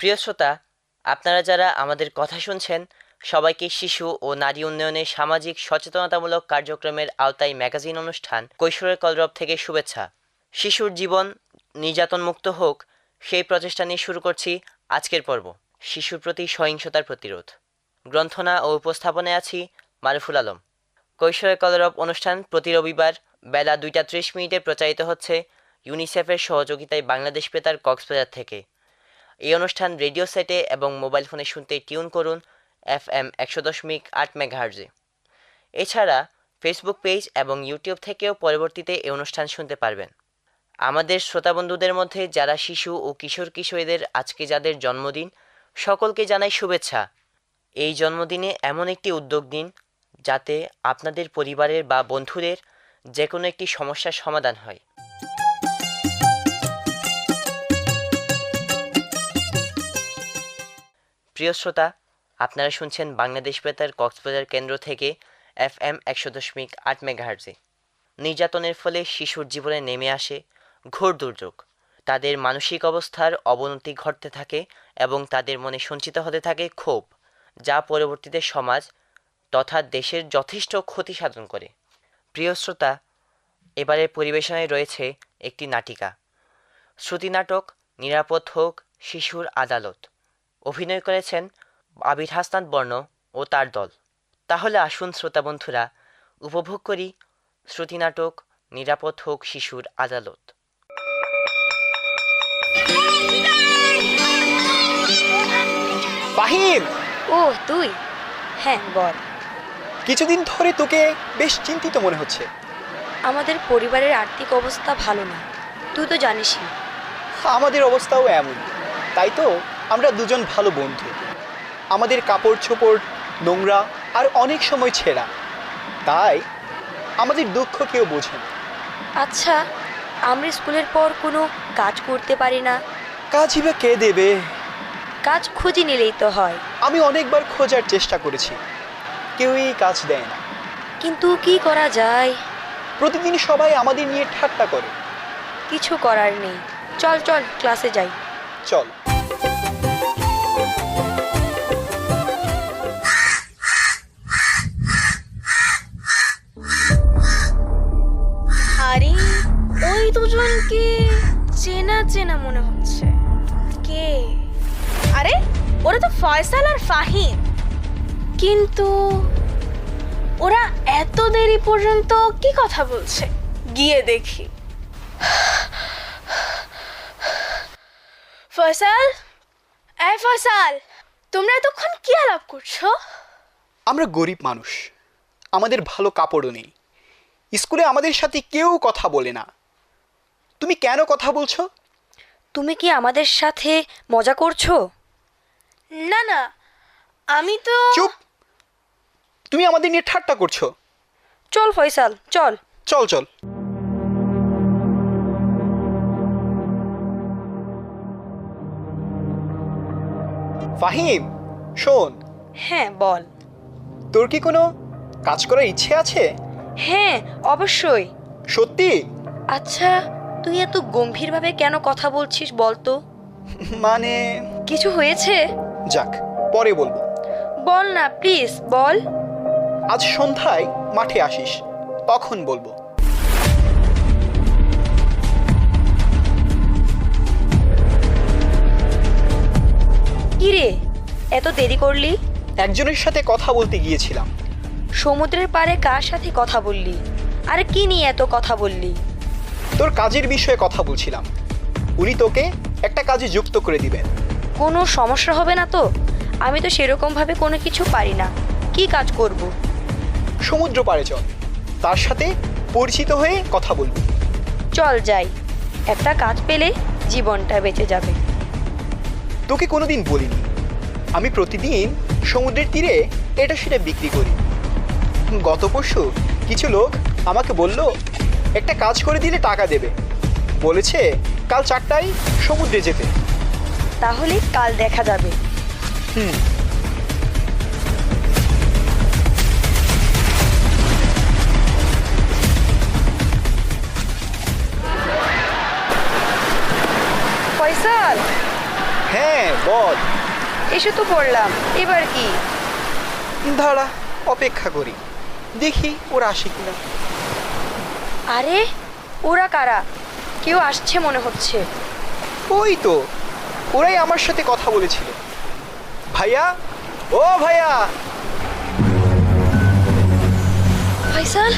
প্রিয় শ্রোতা, আপনারা যারা আমাদের কথা শুনছেন সবাইকে শিশু ও নারী উন্নয়নে সামাজিক সচেতনতামূলক কার্যক্রমের আওতায় ম্যাগাজিন অনুষ্ঠান কৈশোরের কলরব থেকে শুভেচ্ছা। শিশুর জীবন নির্যাতনমুক্ত হোক সেই প্রচেষ্টা নিয়ে শুরু করছি আজকের পর্ব, শিশুর প্রতি সহিংসতার প্রতিরোধ। গ্রন্থনা ও উপস্থাপনায় আছি মারুফুল আলম। কৈশোরের কলরব অনুষ্ঠান প্রতি রবিবার বেলা 2:30 প্রচারিত হচ্ছে ইউনিসেফের সহযোগিতায় বাংলাদেশ বেতার কক্সবাজার থেকে। এই অনুষ্ঠান রেডিও সেটে এবং মোবাইল ফোনে শুনতে টিউন করুন FM 100.8 মেগাহার্জে। এছাড়া ফেসবুক পেজ এবং ইউটিউব থেকেও পরবর্তীতে এই অনুষ্ঠান শুনতে পারবেন। আমাদের শ্রোতাবন্ধুদের মধ্যে যারা শিশু ও কিশোর কিশোরীদের আজকে যাদের জন্মদিন, সকলকে জানাই শুভেচ্ছা। এই জন্মদিনে এমন একটি উদ্যোগ নিন যাতে আপনাদের পরিবারের বা বন্ধুদের যে কোনো একটি সমস্যার সমাধান হয়। প্রিয় শ্রোতা, আপনারা শুনছেন বাংলাদেশ বেতার কক্সবাজার কেন্দ্র থেকে FM 100.8 মেগাহার্জে। নির্যাতনের ফলে শিশুর জীবনে নেমে আসে ঘোর দুর্যোগ। তাদের মানসিক অবস্থার অবনতি ঘটতে থাকে এবং তাদের মনে সঞ্চিত হতে থাকে ক্ষোভ, যা পরবর্তীতে সমাজ তথা দেশের যথেষ্ট ক্ষতি সাধন করে। প্রিয় শ্রোতা, এবারের পরিবেশনায় রয়েছে একটি নাটিকা, শ্রুতি নাটক নিরাপদ হোক শিশুর আদালত। অভিনয় করেছেন আবির হাসনাত বর্ণ ও তার দল। তাহলে আসুন শ্রোতা বন্ধুরা, উপভোগ করি শ্রুতি নাটক নিরাপদ হোক শিশুর আদালত। ফাহিম! ও তুই? হ্যাঁ বল। কিছুদিন ধরে তোকে বেশ চিন্তিত মনে হচ্ছে। আমাদের পরিবারের আর্থিক অবস্থা ভালো না, তুই তো জানিসই। আমাদের অবস্থাও এমন, তাই তো আমরা দুজন ভালো বন্ধু। আমাদের কাপড় চোপড় নোংরা আর অনেক সময় ছেঁড়া, তাই আমাদের দুঃখ কেউ বোঝে না। আচ্ছা, আমরা স্কুলের পর কোনো কাজ করতে পারি না? কাজই বা কে দেবে? কাজ খুঁজে নিলেই তো হয়। আমি অনেকবার খোঁজার চেষ্টা করেছি, কেউই কাজ দেয় না। কিন্তু কি করা যায়? প্রতিদিন সবাই আমাদের নিয়ে ঠাট্টা করে। কিছু করার নেই, চল চল ক্লাসে যাই। চল। আরে ওই দুজনকে চেনা চেনা মনে হচ্ছে। কে? আরে ওরা তো ফয়সাল আর ফাহিম, কিন্তু ওরা এত দেরি পর্যন্ত কি কথা বলছে? গিয়ে দেখি। ফয়সাল, এই ফয়সাল, তোমরা এতক্ষণ কি আলাপ করছো? আমরা গরিব মানুষ, আমাদের ভালো কাপড়ও নেই। স্কুলে আমাদের সাথে কেউ কথা বলে না। তুমি কেন কথা বলছো? তুমি কি আমাদের সাথে মজা করছো? না না, আমি তো। চুপ! তুমি আমাদের নিয়ে ঠাট্টা করছো। চল ফয়সাল চল। চল চল। ফাহিম শোন। হ্যাঁ বল। তোর কি কোনো কাজ করার ইচ্ছে আছে? হ্যাঁ অবশ্যই। সত্যি? আচ্ছা, তুই এত গম্ভীরভাবে কেন কথা বলছিস বলতো? মানে কিছু হয়েছে? যাক, পরে বলবো। বল না প্লিজ বল। আজ সন্ধ্যায় মাঠে আসিস, তখন বলবো। কিরে, এত দেরি করলি? একজনের সাথে কথা বলতে গিয়েছিলাম। সমুদ্রের পাড়ে কার সাথে কথা বললি? আর কি নিয়ে এত কথা বললি? তোর কাজের বিষয়ে কথা বলছিলাম। উনি তোকে একটা কাজে যুক্ত করে দিবেন। কোনো সমস্যা হবে না তো? আমি তো সেরকমভাবে কোনো কিছু পারি না। কি কাজ করব? সমুদ্র পাড়ে চল, তার সাথে পরিচিত হয়ে কথা বলবি। চল যাই, একটা কাজ পেলে জীবনটা বেঁচে যাবে। তোকে কোনোদিন বলিনি, আমি প্রতিদিন সমুদ্রের তীরে এটা সেটা বিক্রি করি। গত পরশু কিছু লোক আমাকে বলল একটা কাজ করে দিলে টাকা দেবে। বলেছে কাল 4টায় সমুদ্রে যেতে। তাহলে কাল দেখা যাবে। ফয়সাল, হ্যাঁ বল। এসে তো পড়লাম, এবার কি? দাঁড়া, অপেক্ষা করি, দেখি ওরা আসে কিনা। আরে ওরা কারা? কেউ আসছে মনে হচ্ছে। ওই তো, ওরাই আমার সাথে কথা বলেছিল। ভাইয়া, ও ভাইয়া। ফাইসাল,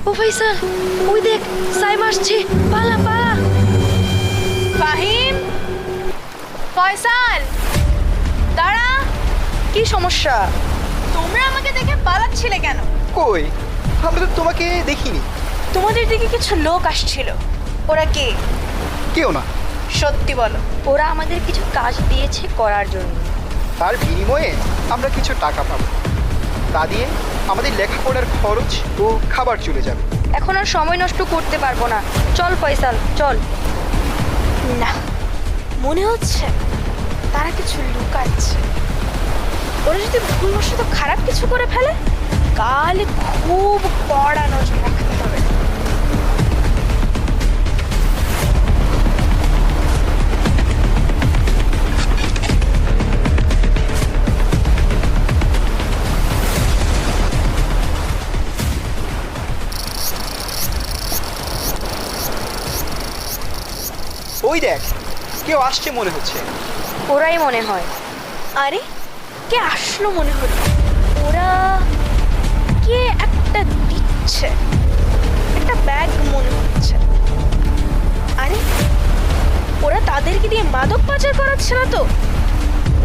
ও ফাইসাল, ওই দেখ সাইম আসছে, পালা পালা। ফাহিম, ফয়সাল, দাঁড়া। কি সমস্যা? তোমরা আমাকে দেখে পালাচ্ছিলে কেন? কই, আমরা তো তোমাকে দেখিনি। তোমাদের দিকে কিছু লোক আসছিল। ওরা কে? কেউ না। সত্যি বলো। ওরা আমাদের কিছু কাজ দিয়েছে করার জন্য। তার বিনিময়ে আমরা কিছু টাকা পাবো, তা দিয়ে আমাদের লেখাপড়ার খরচ ও খাবার চলে যাবে। এখন আর সময় নষ্ট করতে পারবো না, চল ফয়সাল চল। না, মনে হচ্ছে তারা কিছু লুকাচ্ছে। ওরা যদি ভুলবশত খারাপ কিছু করে ফেলে, কাল খুব কড়া নজর রাখতে হবে। ওই দেখ, কেউ আসছে মনে হচ্ছে। ওরাই মনে হয়। আরে, কে আসলো মনে হলো? ওরা কে একটা দিচ্ছে, একটা ব্যাগ মনে হচ্ছে। আরে, ওরা তাদেরকে দিয়ে মাদক পাচার করাচ্ছে না তো?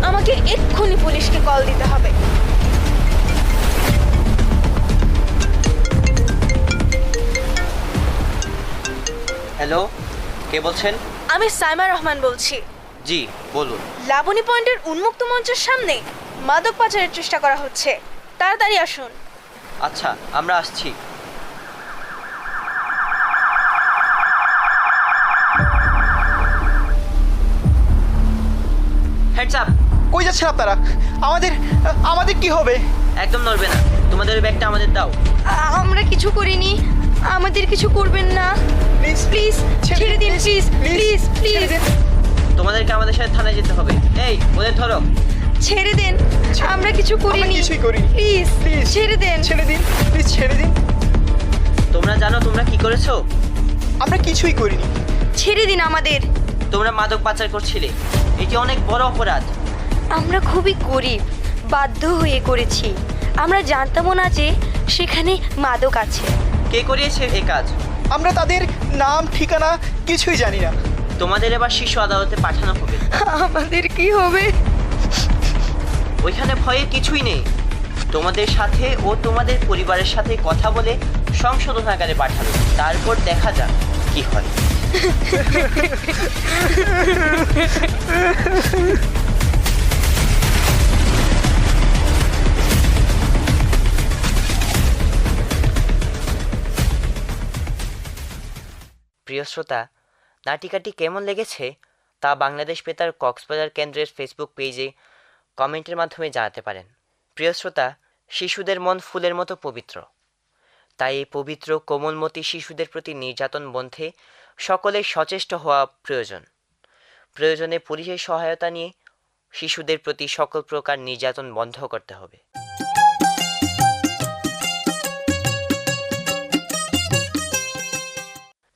আমাকে এক্ষুনি পুলিশকে কল দিতে হবে। হ্যালো, কে বলছেন? আমি সাইমা রহমান বলছি। জি বলুন। লাবণী পয়েন্টের উন্মুক্ত মঞ্চের সামনে মাদক পাচারের চেষ্টা করা হচ্ছে, তাড়াতাড়ি আসুন। আচ্ছা, আমরা আসছি। Heads up. কই যাচ্ছেন আপনারা? আমাদের আমাদের কি হবে? একদম নড়বে না, তোমাদের ওই ব্যাগটা আমাদের দাও। আমরা কিছু করিনি, আমাদের কিছু করবেন না। প্লিজ প্লিজ ছেড়ে দিন, প্লিজ প্লিজ প্লিজ তোমাদেরকে আমাদের সাথে থানায় যেতে হবে। এই, ওদের ধরো। ছেড়ে দেন, আমরা কিছু আমরা করিনি। কিছুই করিনি। প্লিজ প্লিজ ছেড়ে দেন। ছেড়ে দিন, প্লিজ ছেড়ে দিন। তোমরা জানো তোমরা কি করেছো? আমরা কিছুই করিনি। ছেড়ে দিন আমাদের। তোমরা মাদক পাচার করছিলে, এটি অনেক বড় অপরাধ। আমরা খুবই গরিব, বাধ্য হয়ে করেছি। আমরা জানতামও না যে সেখানে মাদক আছে। কে করিয়েছে এই কাজ? আমরা তাদের নাম ঠিকানা কিছুই জানি না। তোমাদের এবার শীর্ষ আদালতে পাঠানো হবে। আমাদের কি হবে? ওইখানে ভয়ের কিছুই নেই। তোমাদের সাথে ও তোমাদের পরিবারের সাথে কথা বলে সংশোধনাগারে পাঠাবে, তারপর দেখা যাক কি হয়। প্রিয় শ্রোতা, নাটিকাটি কেমন লেগেছে তা বাংলাদেশ বেতার কক্সবাজার কেন্দ্রের ফেসবুক পেজে কমেন্টের মাধ্যমে জানাতে পারেন। প্রিয় শ্রোতা, শিশুদের মন ফুলের মতো পবিত্র, তাই এই পবিত্র কোমলমতি শিশুদের প্রতি নির্যাতন বন্ধে সকলের সচেষ্ট হওয়া প্রয়োজন। প্রয়োজনে পুলিশের সহায়তা নিয়ে শিশুদের প্রতি সকল প্রকার নির্যাতন বন্ধ করতে হবে।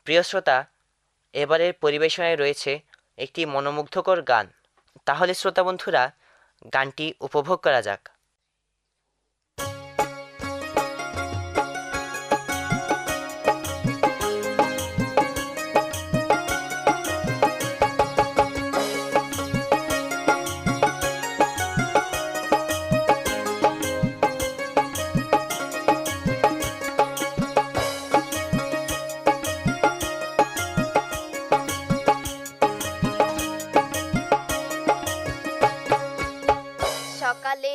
প্রিয় শ্রোতা, এবারের পরিবেশনায় রয়েছে একটি মনোমুগ্ধকর গান। তাহলে শ্রোতা বন্ধুরা, গানটি উপভোগ করা যাক। সকালে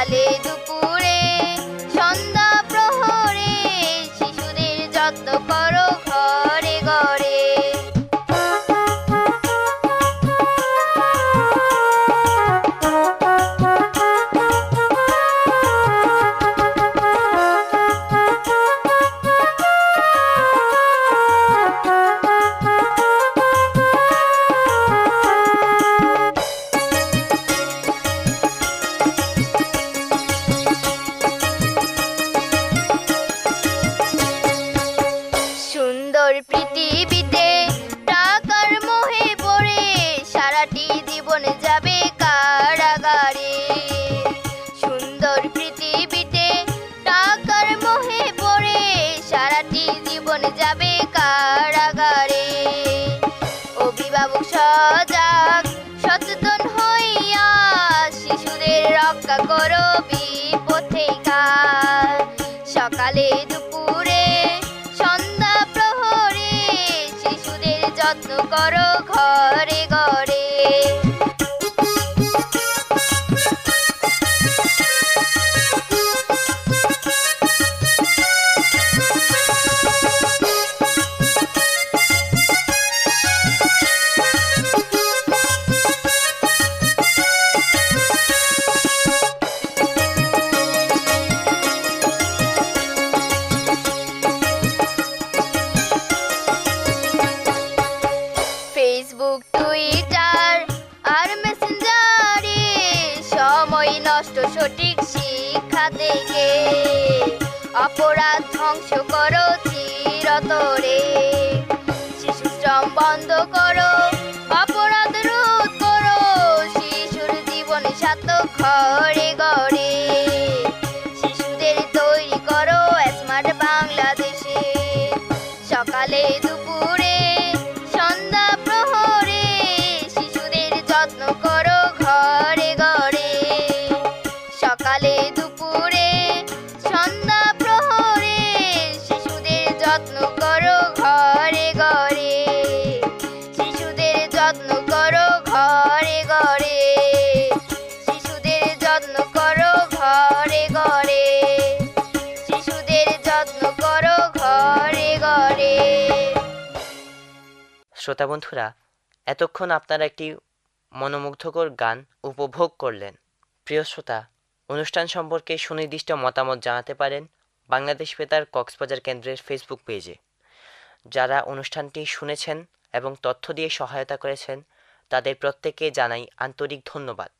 সকালে দুপুরে সন্ধ্যা প্রহরে শিশুদের যত্ন করো ঘরে ঘরে। সুন্দর পৃথিবীতে টাকার মোহে পড়ে সারাটি জীবন যাবে কারাগারে। সুন্দর পৃথিবীতে টাকার মোহে পড়ে সারাটি জীবন যাবে কারাগারে। অভিভাবক সজাগ সচেতন হইয়া শিশুদের রক্ষা করো বিপদ থেকে। সকালে দুপুরে সন্ধ্যা প্রহরে শিশুদের যত্ন করো ঘরে ঘরে। ফেসবুক টুইটার আর মেসেঞ্জারে সময় নষ্ট সঠিক শিক্ষা থেকে। অপরাধ ধ্বংস করো চিরতরে। শিশু শ্রম বন্ধ করো, অপরাধ রোধ করো, শিশুর জীবন সার্থক ঘরে ঘরে। শিশুদের তৈরি করো স্মার্ট বাংলাদেশে। সকালে দুপুরে সন্ধ্যা প্রহরে শিশুদের যত্ন করো ঘরে ঘরে। সকালে দুপুরে সন্ধ্যা প্রহরে শিশুদের যত্ন করো ঘরে ঘরে। শিশুদের যত্ন করো ঘরে ঘরে। শিশুদের যত্ন করো ঘরে ঘরে। শিশুদের যত্ন করো ঘরে ঘরে। শ্রোতা বন্ধুরা, এতক্ষণ আপনারা একটি মনোমুগ্ধকর গান উপভোগ করলেন। প্রিয় শ্রোতা, অনুষ্ঠান সম্পর্কে সুনির্দিষ্ট মতামত জানাতে পারেন বাংলাদেশ বেতার কক্সবাজার কেন্দ্রের ফেসবুক পেজে। যারা অনুষ্ঠানটি শুনেছেন এবং তথ্য দিয়ে সহায়তা করেছেন তাদের প্রত্যেককে জানাই আন্তরিক ধন্যবাদ।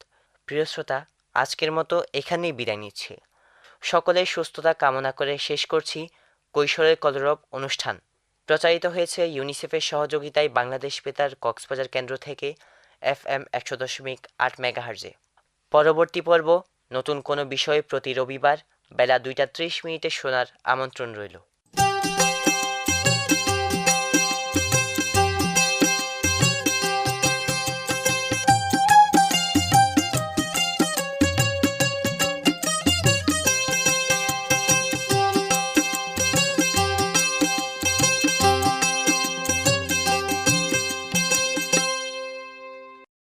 প্রিয় শ্রোতা, আজকের মতো এখানেই বিদায় নিচ্ছি। সকলের সুস্থতা কামনা করে শেষ করছি কৈশোরের কলরব অনুষ্ঠান। প্রচারিত হয়েছে ইউনিসেফের সহযোগিতায় বাংলাদেশ বেতার কক্সবাজার কেন্দ্র থেকে FM 100.8 মেগাহার্জে। পরবর্তী পর্ব নতুন কোনো বিষয়ে প্রতি রবিবার বেলা 2টা 30 মিনিটে শোনার আমন্ত্রণ রইল।